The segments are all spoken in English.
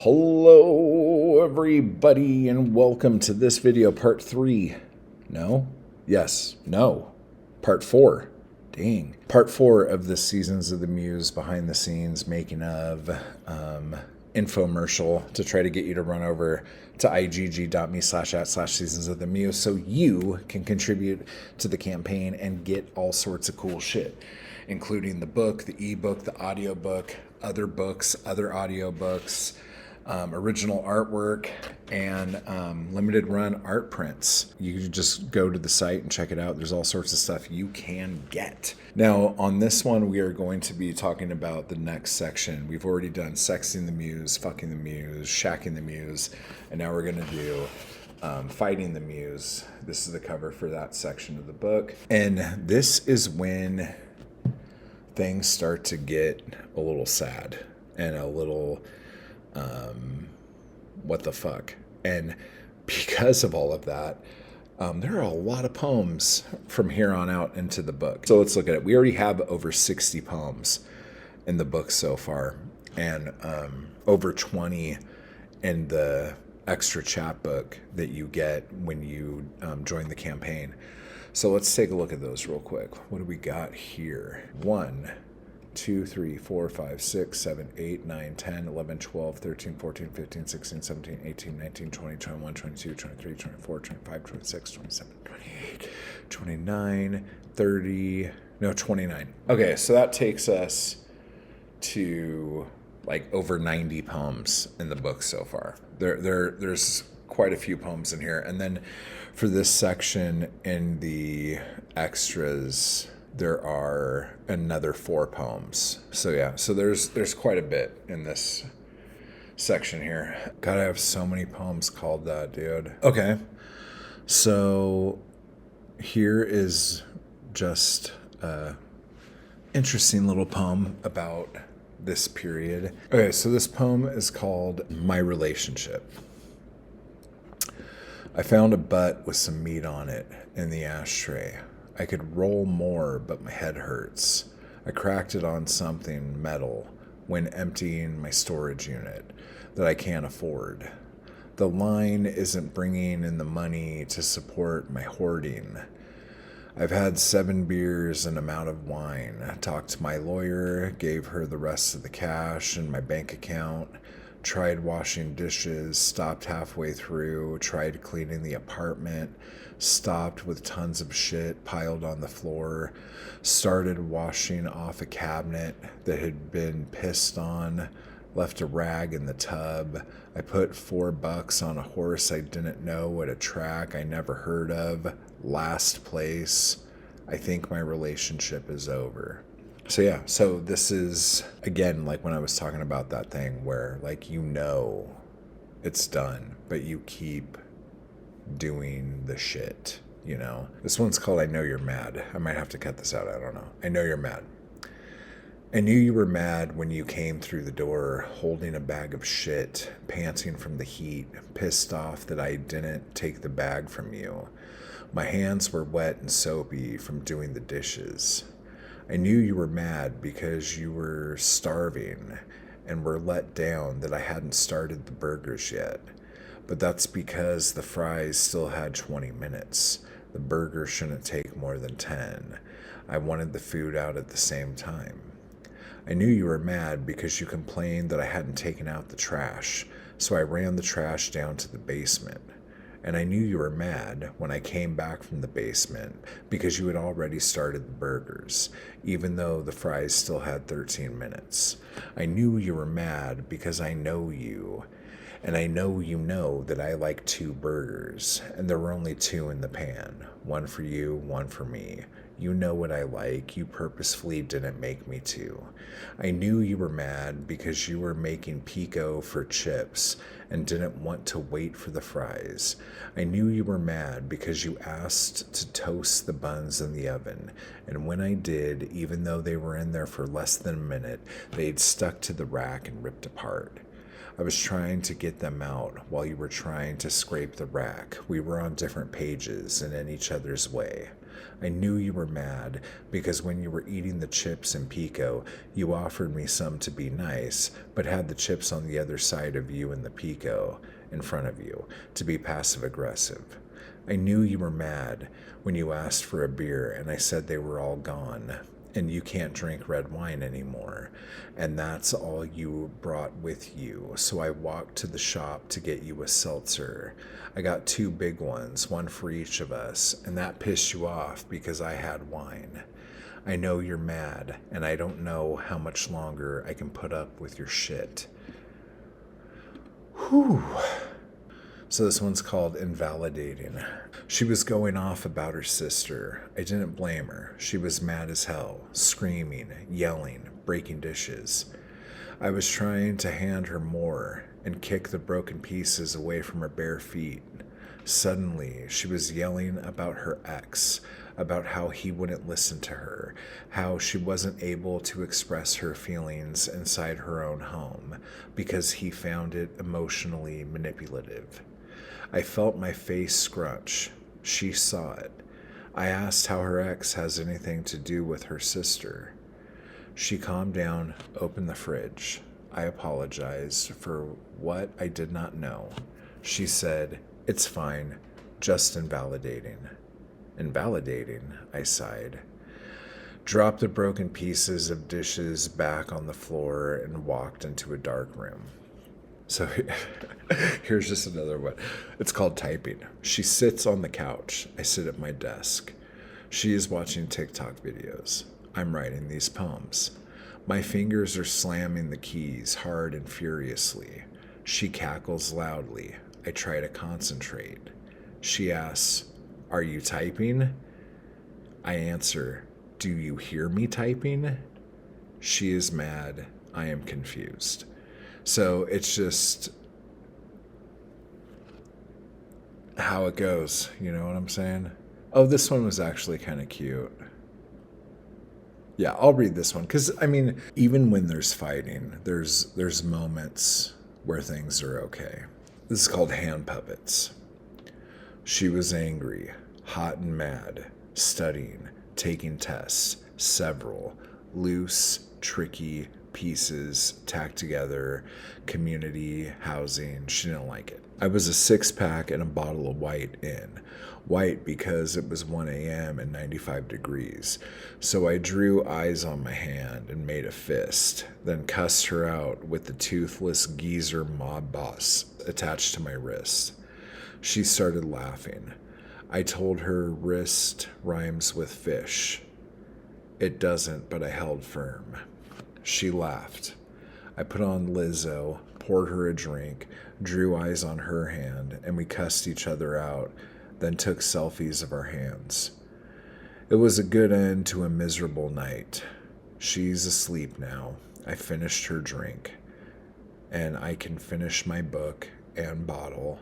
Hello everybody and welcome to this video part 3. No? Yes. No. Part 4. Dang. Part 4 of the Seasons of the Muse behind the scenes making of infomercial to try to get you to run over to igg.me/@/seasons of the Muse so you can contribute to the campaign and get all sorts of cool shit, including the book, the ebook, the audiobook, other books, other audiobooks, original artwork, and limited run art prints. You can just go to the site and check it out. There's all sorts of stuff you can get. Now, on this one, we are going to be talking about the next section. We've already done Sexing the Muse, Fucking the Muse, Shacking the Muse, and now we're going to do Fighting the Muse. This is the cover for that section of the book. And this is when things start to get a little sad and a little what the fuck. And because of all of that, there are a lot of poems from here on out into the book. So let's look at it. We already have over 60 poems in the book so far, and over 20 in the extra chapbook that you get when you join the campaign. So let's take a look at those real quick. What do we got here? 1, 2, 3, 4, 5, 6, 7, 8, 9, 10, 11, 12, 13, 14, 15, 16, 17, 18, 19, 20, 21, 22, 23, 24, 25, 26, 27, 28, 29, 30, no, 29. Okay, so that takes us to like over 90 poems in the book so far. There's quite a few poems in here. And then for this section in the extras, there are another 4 poems. So yeah, so there's quite a bit in this section here. God, I have so many poems called that, dude. Okay, so here is just a interesting little poem about this period. Okay, so this poem is called My Relationship. I found a butt with some meat on it in the ashtray. I could roll more, but my head hurts. I cracked it on something metal when emptying my storage unit that I can't afford. The line isn't bringing in the money to support my hoarding. I've had 7 beers and I'm out of wine. I talked to my lawyer, gave her the rest of the cash in my bank account, tried washing dishes, stopped halfway through, tried cleaning the apartment, stopped with tons of shit piled on the floor, started washing off a cabinet that had been pissed on, left a rag in the tub. I put $4 on a horse I didn't know at a track I never heard of. Last place. I think my relationship is over. So yeah, so this is, again, like when I was talking about that thing where, like, you know it's done, but you keep doing the shit, you know? This one's called I Know You're Mad. I might have to cut this out, I don't know. I know you're mad. I knew you were mad when you came through the door holding a bag of shit, panting from the heat, pissed off that I didn't take the bag from you. My hands were wet and soapy from doing the dishes. I knew you were mad because you were starving and were let down that I hadn't started the burgers yet. But that's because the fries still had 20 minutes. The burger shouldn't take more than 10. I wanted the food out at the same time. I knew you were mad because you complained that I hadn't taken out the trash, so I ran the trash down to the basement. And I knew you were mad when I came back from the basement because you had already started the burgers, even though the fries still had 13 minutes. I knew you were mad because I know you, and I know you know that I like 2 burgers, and there were only 2 in the pan, 1 for you, 1 for me. You know what I like. You purposefully didn't make me to. I knew you were mad because you were making pico for chips and didn't want to wait for the fries. I knew you were mad because you asked to toast the buns in the oven, and when I did, even though they were in there for less than a minute, they'd stuck to the rack and ripped apart. I was trying to get them out while you were trying to scrape the rack. We were on different pages and in each other's way. I knew you were mad because when you were eating the chips in Pico, you offered me some to be nice, but had the chips on the other side of you in the Pico, in front of you, to be passive aggressive. I knew you were mad when you asked for a beer and I said they were all gone and you can't drink red wine anymore. And that's all you brought with you. So I walked to the shop to get you a seltzer. I got 2 big ones, one for each of us, and that pissed you off because I had wine. I know you're mad, and I don't know how much longer I can put up with your shit. Whew. So this one's called Invalidating. She was going off about her sister. I didn't blame her. She was mad as hell, screaming, yelling, breaking dishes. I was trying to hand her more and kick the broken pieces away from her bare feet. Suddenly, she was yelling about her ex, about how he wouldn't listen to her, how she wasn't able to express her feelings inside her own home because he found it emotionally manipulative. I felt my face scrunch. She saw it. I asked how her ex has anything to do with her sister. She calmed down, opened the fridge. I apologized for what I did not know. She said, "It's fine, just invalidating." Invalidating, I sighed. Dropped the broken pieces of dishes back on the floor and walked into a dark room. So here's just another one. It's called typing. She sits on the couch. I sit at my desk. She is watching TikTok videos. I'm writing these poems. My fingers are slamming the keys hard and furiously. She cackles loudly. I try to concentrate. She asks, "Are you typing?" I answer, "Do you hear me typing?" She is mad. I am confused. So it's just how it goes, you know what I'm saying? Oh, this one was actually kind of cute. Yeah, I'll read this one because I mean, even when there's fighting, there's moments where things are okay. This is called Hand Puppets. She was angry, hot and mad, studying, taking tests, several, loose, tricky pieces tacked together, community, housing. She didn't like it. I was a 6-pack and a bottle of white in. White because it was 1 a.m. and 95 degrees. So I drew eyes on my hand and made a fist, then cussed her out with the toothless geezer mob boss attached to my wrist. She started laughing. I told her wrist rhymes with fish. It doesn't, but I held firm. She laughed. I put on Lizzo, poured her a drink, drew eyes on her hand, and we cussed each other out, then took selfies of our hands. It was a good end to a miserable night. She's asleep now. I finished her drink, and I can finish my book and bottle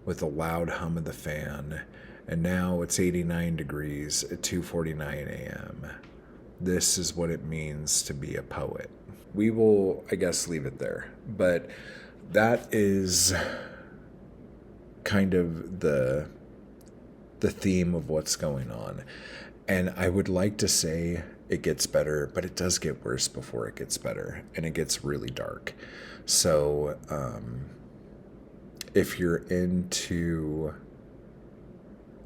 with a loud hum of the fan, and now it's 89 degrees at 2:49 a.m. This is what it means to be a poet. We will, I guess, leave it there. But that is kind of the theme of what's going on. And I would like to say it gets better, but it does get worse before it gets better. And it gets really dark. So if you're into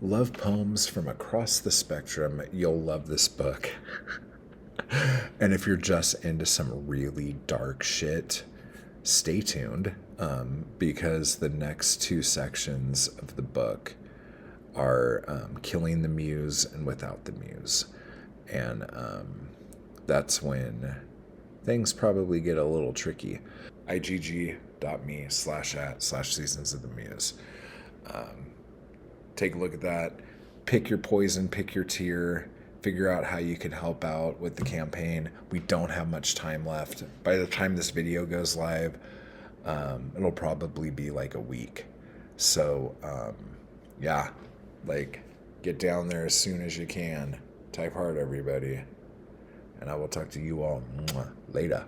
love poems from across the spectrum, you'll love this book. And if you're just into some really dark shit, stay tuned, because the next 2 sections of the book are Killing the Muse and Without the Muse. And that's when things probably get a little tricky. igg.me/@/Seasons of the Muse. Take a look at that. Pick your poison, pick your tier. Figure out how you can help out with the campaign. We don't have much time left. By the time this video goes live, it'll probably be like a week. So, yeah, like, get down there as soon as you can. Type hard, everybody. And I will talk to you all later.